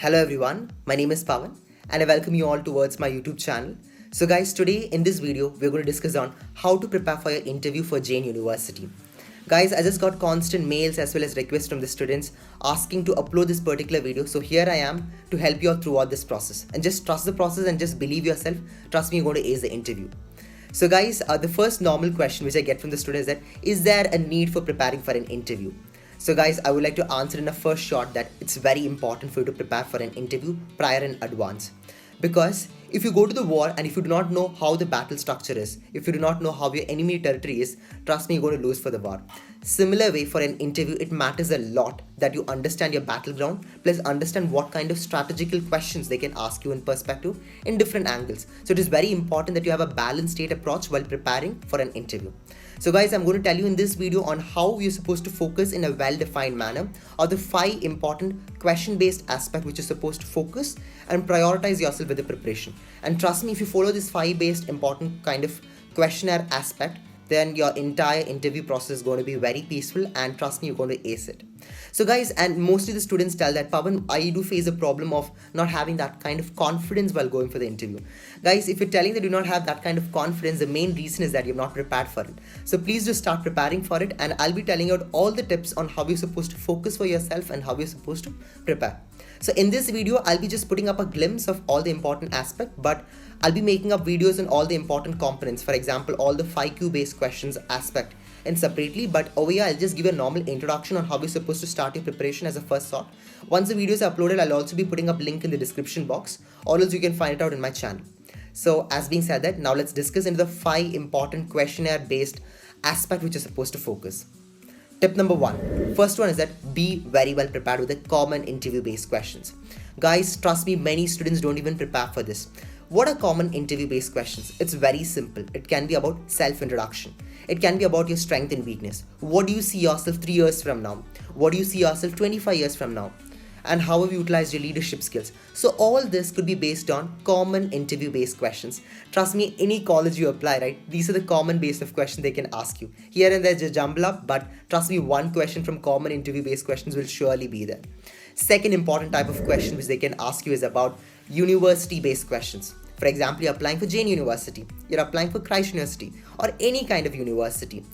Hello everyone, my name is Pawan and I welcome you all towards my YouTube channel. So guys, today in this video, we're going to discuss on how to prepare for your interview for Jain University. Guys, I just got constant mails as well as requests from the students asking to upload this particular video. So here I am to help you all throughout this process. And just trust the process and just believe yourself. Trust me, you're going to ace the interview. So guys, the first normal question which I get from the students is that, is there a need for preparing for an interview? So guys, I would like to answer in a first shot that it's very important for you to prepare for an interview prior in advance. Because if you go to the war and if you do not know how the battle structure is, if you do not know how your enemy territory is, trust me, you're going to lose for the war. Similar way for an interview, it matters a lot that you understand your battleground, plus understand what kind of strategical questions they can ask you in perspective in different angles. So it is very important that you have a balanced state approach while preparing for an interview. So guys, I'm going to tell you in this video on how you're supposed to focus in a well-defined manner, or the 5 important question-based aspects which you're supposed to focus and prioritize yourself with the preparation. And trust me, if you follow this 5 based important kind of questionnaire aspect, then your entire interview process is going to be very peaceful, and trust me, you're going to ace it. So guys, and mostly the students tell that, Pawan, I do face a problem of not having that kind of confidence while going for the interview. Guys, if you're telling that you do not have that kind of confidence, the main reason is that you're not prepared for it. So please just start preparing for it, and I'll be telling out all the tips on how you're supposed to focus for yourself and how you're supposed to prepare. So in this video, I'll be just putting up a glimpse of all the important aspects, but I'll be making up videos on all the important components. For example, all the 5Q based questions aspect and separately, but over here, I'll just give a normal introduction on how you're supposed to start your preparation as a first thought. Once the videos are uploaded, I'll also be putting up link in the description box, or else you can find it out in my channel. So as being said that, now let's discuss into the 5 important questionnaire based aspect which is supposed to focus. Tip number 1. First one is that be very well prepared with the common interview based questions. Guys, trust me, many students don't even prepare for this. What are common interview based questions? It's very simple. It can be about self-introduction. It can be about your strength and weakness. What do you see yourself 3 years from now? What do you see yourself 25 years from now? And how have you utilized your leadership skills? So all this could be based on common interview based questions. Trust me, any college you apply, right? These are the common base of questions they can ask you. Here and there just jumble up, but trust me, one question from common interview based questions will surely be there. Second important type of question which they can ask you is about university based questions. For example, you're applying for Jain University, you're applying for Christ University, or any kind of university.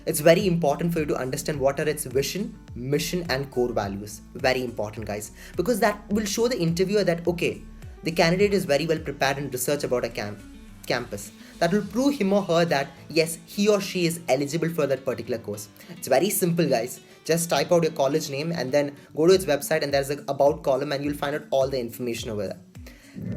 It's very important for you to understand what are its vision, mission, and core values. Very important, guys, because that will show the interviewer that, okay, the candidate is very well prepared in research about a campus. That will prove him or her that, yes, he or she is eligible for that particular course. It's very simple, guys. Just type out your college name and then go to its website, and there's an about column and you'll find out all the information over there.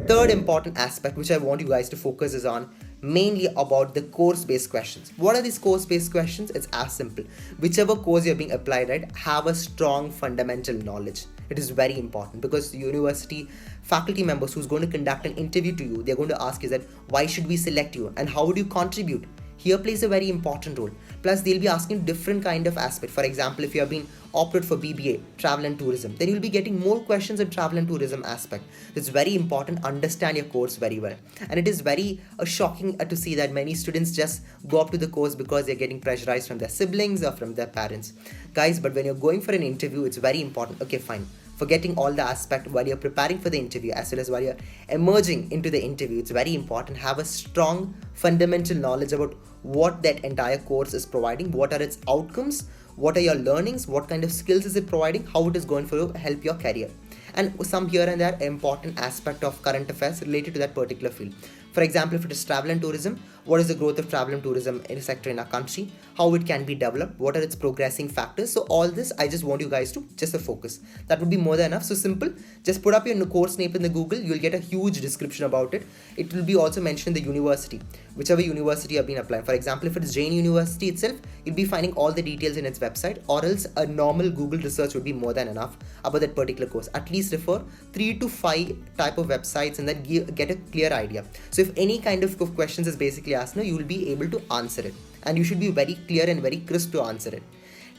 Third important aspect which I want you guys to focus is on mainly about the course-based questions. What are these course-based questions? It's as simple. Whichever course you're being applied at, have a strong fundamental knowledge. It is very important because the university faculty members who's going to conduct an interview to you, they're going to ask you that why should we select you and how would you contribute? Here plays a very important role. Plus, they'll be asking different kind of aspect. For example, if you have been opted for BBA, travel and tourism, then you'll be getting more questions in travel and tourism aspect. It's very important, understand your course very well. And it is very shocking to see that many students just go up to the course because they're getting pressurized from their siblings or from their parents. Guys, but when you're going for an interview, it's very important. Okay, fine. Forgetting all the aspect while you're preparing for the interview as well as while you're emerging into the interview, it's very important. Have a strong fundamental knowledge about what that entire course is providing, what are its outcomes, what are your learnings, what kind of skills is it providing, how it is going to help your career, and some here and there important aspect of current affairs related to that particular field. For example, if it is travel and tourism, what is the growth of travel and tourism in a sector in our country, how it can be developed, what are its progressing factors. So all this, I just want you guys to just focus. That would be more than enough. So simple, just put up your course name in the Google, you'll get a huge description about it. It will be also mentioned in the university, whichever university you have been applying. For example, if it is Jain University itself, you'll be finding all the details in its website, or else a normal Google research would be more than enough about that particular course. At least refer 3 to 5 type of websites and then get a clear idea. So if any kind of questions is basically asked, you will be able to answer it, and you should be very clear and very crisp to answer it.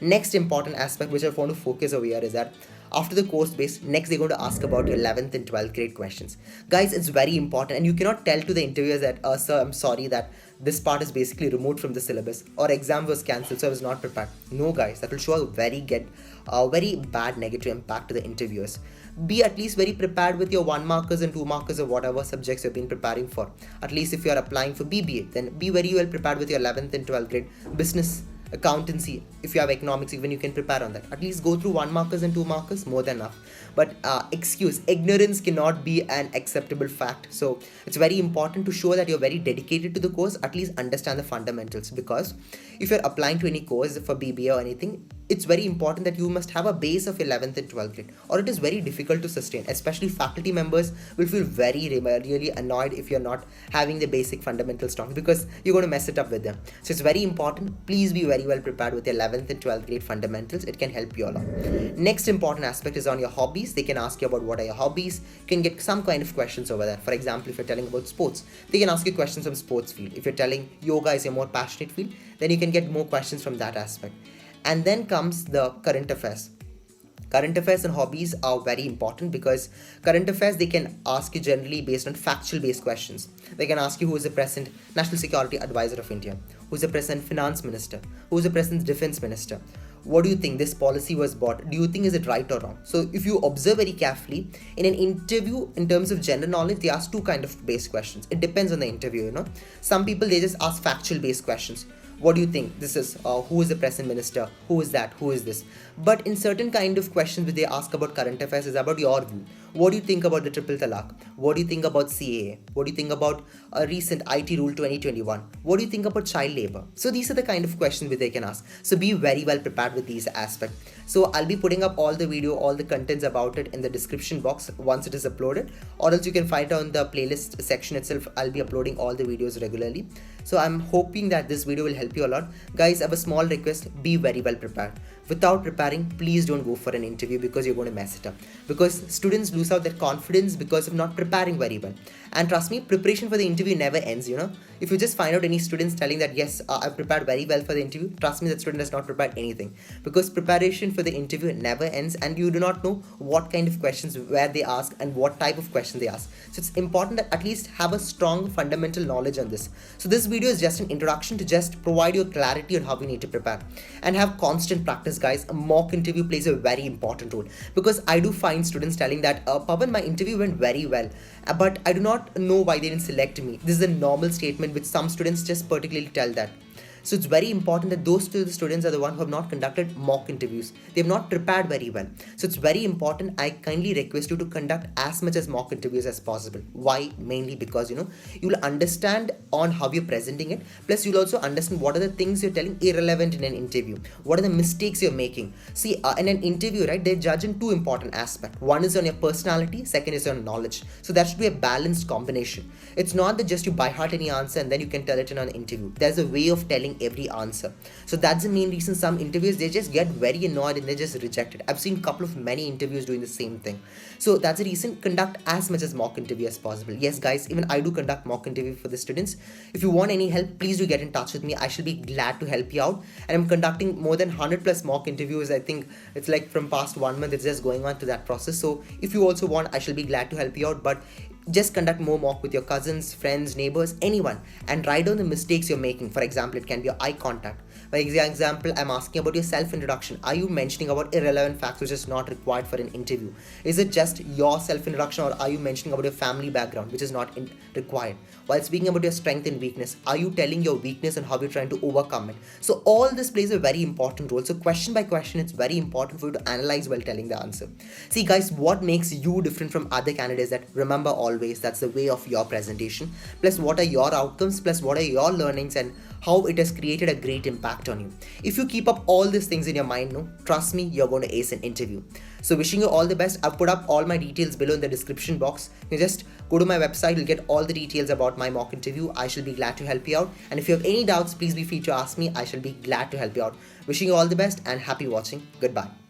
Next important aspect which I want to focus over here is that after the course base, next they're going to ask about your 11th and 12th grade questions. Guys, it's very important, and you cannot tell to the interviewers that, sir, I'm sorry that this part is basically removed from the syllabus, or exam was cancelled so I was not prepared. No guys, that will show a very bad negative impact to the interviewers. be at least very prepared with your 1 markers and 2 markers of whatever subjects you've been preparing for. At least if you're applying for BBA, then be very well prepared with your 11th and 12th grade business, accountancy. If you have economics, even you can prepare on that. At least go through 1 markers and 2 markers, more than enough. But ignorance cannot be an acceptable fact. So it's very important to show that you're very dedicated to the course. At least understand the fundamentals, because if you're applying to any course for BBA or anything, it's very important that you must have a base of 11th and 12th grade, or it is very difficult to sustain. Especially faculty members will feel really annoyed if you're not having the basic fundamentals strong, because you're going to mess it up with them. So it's very important. Please be very well prepared with 11th and 12th grade fundamentals. It can help you a lot. Next important aspect is on your hobbies. They can ask you about what are your hobbies. You can get some kind of questions over there. For example, if you're telling about sports, they can ask you questions from sports field. If you're telling yoga is your more passionate field, then you can get more questions from that aspect. And then comes the current affairs. Current affairs and hobbies are very important, because current affairs, they can ask you generally based on factual based questions. They can ask you who is the present National Security Advisor of India, who is the present Finance Minister, who is the present Defense Minister. What do you think this policy was bought? Do you think is it right or wrong? So if you observe very carefully, in an interview, in terms of general knowledge, they ask two kind of based questions. It depends on the interview, Some people, they just ask factual based questions. What do you think? This is who is the present minister? Who is that? Who is this? But in certain kind of questions which they ask about current affairs is about your view. What do you think about the triple talaq? What do you think about CAA? What do you think about a recent IT rule 2021? What do you think about child labor? So these are the kind of questions which they can ask. So be very well prepared with these aspects. So I'll be putting up all the video, all the contents about it in the description box once it is uploaded, or else you can find it on the playlist section itself. I'll be uploading all the videos regularly. So I'm hoping that this video will help you a lot. Guys, I have a small request, be very well prepared. Without preparing, please don't go for an interview, because you're going to mess it up. Because students lose out their confidence because of not preparing very well. And trust me, preparation for the interview never ends, If you just find out any students telling that, yes, I've prepared very well for the interview, trust me, that student has not prepared anything. Because preparation for the interview never ends, and you do not know what kind of questions, where they ask, and what type of question they ask. So it's important that at least have a strong fundamental knowledge on this. So this video is just an introduction to just provide you clarity on how you need to prepare. And have constant practice, guys. A mock interview plays a very important role, because I do find students telling that, Pawan, my interview went very well, but I do not know why they didn't select me. This is a normal statement which some students just particularly tell that. So it's very important that those two students are the ones who have not conducted mock interviews. They have not prepared very well. So it's very important. I kindly request you to conduct as much as mock interviews as possible. Why? Mainly because, you will understand on how you're presenting it. Plus, you'll also understand what are the things you're telling irrelevant in an interview. What are the mistakes you're making? See, in an interview, right, they judge in two important aspects. One is on your personality. Second is on knowledge. So that should be a balanced combination. It's not that just you by heart any answer and then you can tell it in an interview. There's a way of telling every answer. So that's the main reason some interviews, they just get very annoyed and they just reject it. I've seen a couple of many interviews doing the same thing. So that's the reason, conduct as much as mock interview as possible. Yes, guys, even I do conduct mock interview for the students. If you want any help, please do get in touch with me. I shall be glad to help you out. And I'm conducting more than 100 plus mock interviews. I think it's like from past 1 month, it's just going on to that process. So if you also want, I shall be glad to help you out. But just conduct more mock with your cousins, friends, neighbors, anyone, and write down the mistakes you're making. For example, it can be your eye contact. For example, I'm asking about your self-introduction. Are you mentioning about irrelevant facts which is not required for an interview? Is it just your self-introduction, or are you mentioning about your family background which is not required? While speaking about your strength and weakness, are you telling your weakness and how you're trying to overcome it? So all this plays a very important role. So question by question, it's very important for you to analyze while telling the answer. See, guys, what makes you different from other candidates, that remember always, that's the way of your presentation, plus what are your outcomes, plus what are your learnings, and how it has created a great impact on you. If you keep up all these things in your mind, trust me, you're going to ace an interview. So wishing you all the best. I've put up all my details below in the description box. You just go to my website, you'll get all the details about my mock interview. I shall be glad to help you out. And if you have any doubts, please be free to ask me. I shall be glad to help you out. Wishing you all the best and happy watching. Goodbye.